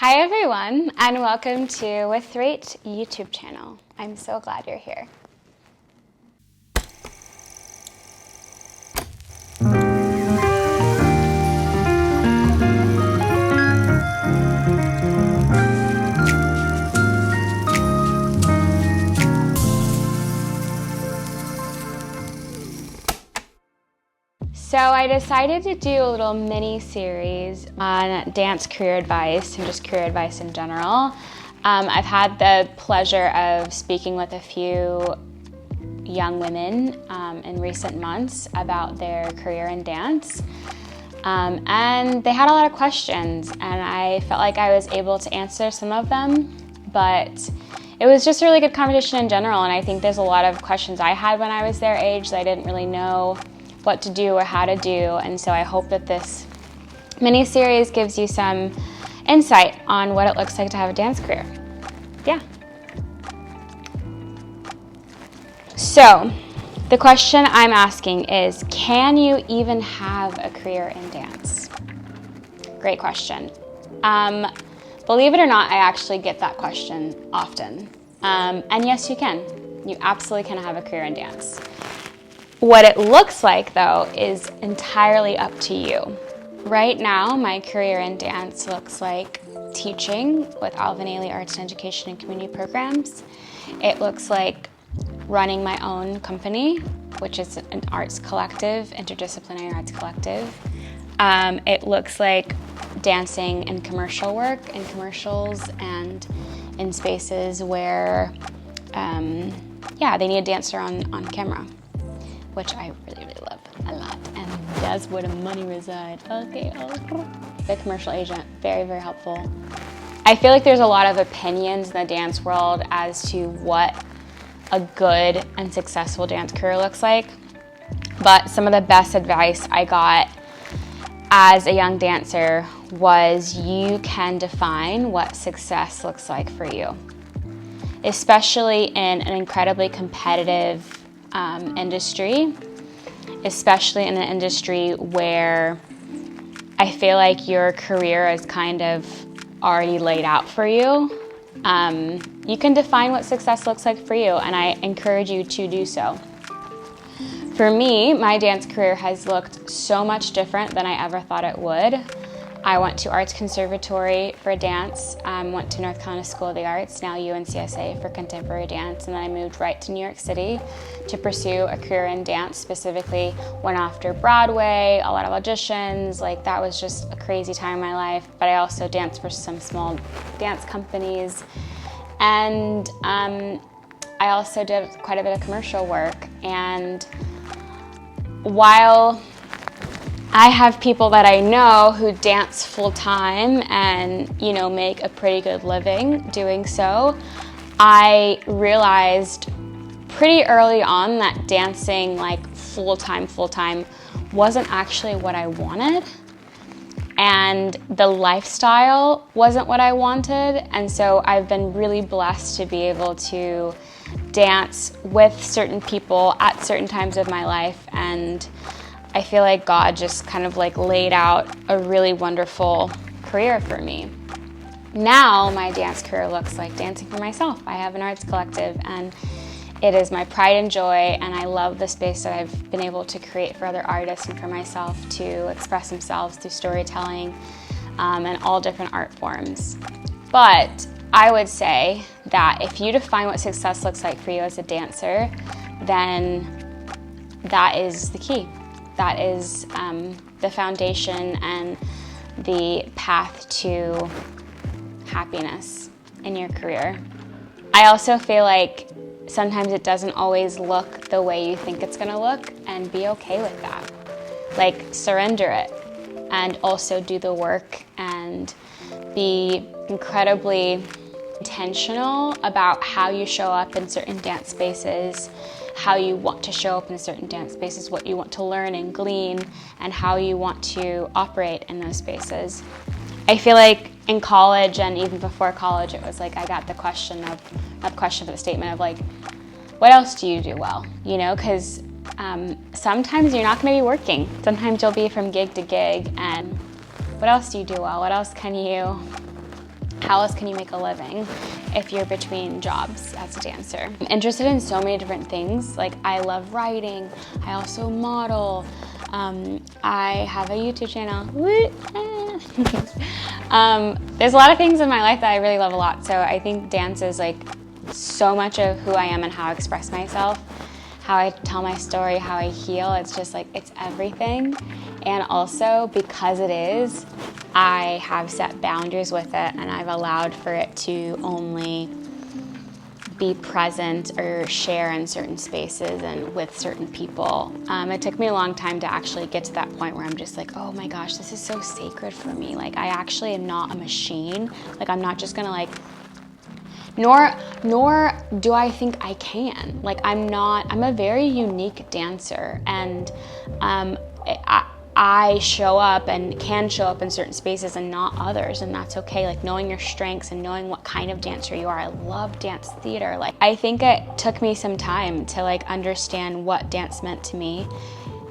Hi everyone, and welcome to With Rach YouTube channel. I'm so glad you're here. So I decided to do a little mini series on dance career advice and just career advice in general. I've had the pleasure of speaking with a few young women in recent months about their career in dance. And they had a lot of questions, and I felt like I was able to answer some of them, but it was just a really good conversation in general, and I think there's a lot of questions I had when I was their age that I didn't really know what to do or how to do, and so I hope that this mini-series gives you some insight on what it looks like to have a dance career. Yeah. So, the question I'm asking is, can you even have a career in dance? Great question. Believe it or not, I actually get that question often. And yes, you can. You absolutely can have a career in dance. What it looks like, though, is entirely up to you. Right now, my career in dance looks like teaching with Alvin Ailey Arts and Education and Community Programs. It looks like running my own company, which is an arts collective, interdisciplinary arts collective. It looks like dancing in commercial work, in commercials, and in spaces where, they need a dancer on camera, which I really, really love a lot, and that's where the money resides. Okay. The commercial agent, very, very helpful. I feel like there's a lot of opinions in the dance world as to what a good and successful dance career looks like, but some of the best advice I got as a young dancer was you can define what success looks like for you, especially in an incredibly competitive industry, especially in an industry where I feel like your career is kind of already laid out for you. You can define what success looks like for you, and I encourage you to do so. For me, my dance career has looked so much different than I ever thought it would. I went to Arts Conservatory for dance, went to North Carolina School of the Arts, now UNCSA, for contemporary dance, and then I moved right to New York City to pursue a career in dance. Specifically, went after Broadway, a lot of auditions, like that was just a crazy time in my life, but I also danced for some small dance companies, and I also did quite a bit of commercial work. And while I have people that I know who dance full-time and, make a pretty good living doing so, I realized pretty early on that dancing like full-time wasn't actually what I wanted, and the lifestyle wasn't what I wanted. And so I've been really blessed to be able to dance with certain people at certain times of my life, and I feel like God just kind of like laid out a really wonderful career for me. Now my dance career looks like dancing for myself. I have an arts collective, and it is my pride and joy, and I love the space that I've been able to create for other artists and for myself to express themselves through storytelling and all different art forms. But I would say that if you define what success looks like for you as a dancer, then that is the key. That is the foundation and the path to happiness in your career. I also feel like sometimes it doesn't always look the way you think it's gonna look, and be okay with that. Like, surrender it, and also do the work and be incredibly intentional about how you show up in certain dance spaces, how you want to show up in certain dance spaces, what you want to learn and glean, and how you want to operate in those spaces. I feel like in college and even before college, it was like I got the question of, not the question, but the statement of like, what else do you do well? Because sometimes you're not going to be working. Sometimes you'll be from gig to gig, and what else do you do well? What else can you how else can you make a living if you're between jobs as a dancer? I'm interested in so many different things. Like, I love writing. I also model. I have a YouTube channel. There's a lot of things in my life that I really love a lot. So I think dance is like so much of who I am and how I express myself, how I tell my story, how I heal. It's just like, it's everything. And also, because it is, I have set boundaries with it, and I've allowed for it to only be present or share in certain spaces and with certain people. It took me a long time to actually get to that point where I'm just like, oh my gosh, this is so sacred for me. Like, I actually am not a machine. Like, I'm not just gonna like, nor do I think I can. Like, I'm a very unique dancer, and I show up and can show up in certain spaces and not others, and that's okay. Like, knowing your strengths and knowing what kind of dancer you are. I love dance theater. Like, I think it took me some time to like understand what dance meant to me,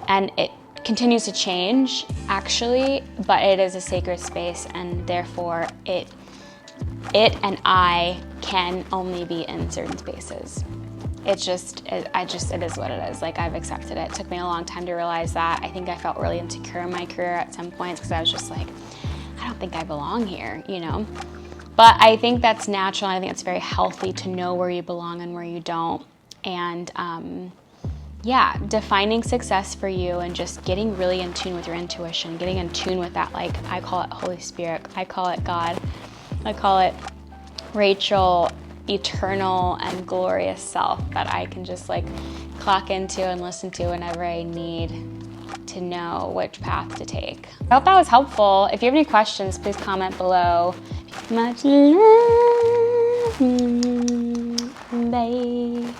and it continues to change actually, but it is a sacred space, and therefore it and I can only be in certain spaces. It is what it is. Like, I've accepted it. It took me a long time to realize that. I think I felt really insecure in my career at some points because I was just like, I don't think I belong here, you know? But I think that's natural, and I think it's very healthy to know where you belong and where you don't. And yeah, defining success for you and just getting really in tune with your intuition, getting in tune with that, like, I call it Holy Spirit, I call it God, I call it Rachel, eternal and glorious self that I can just like clock into and listen to whenever I need to know which path to take. I hope that was helpful. If you have any questions, please comment below. Much love. Bye.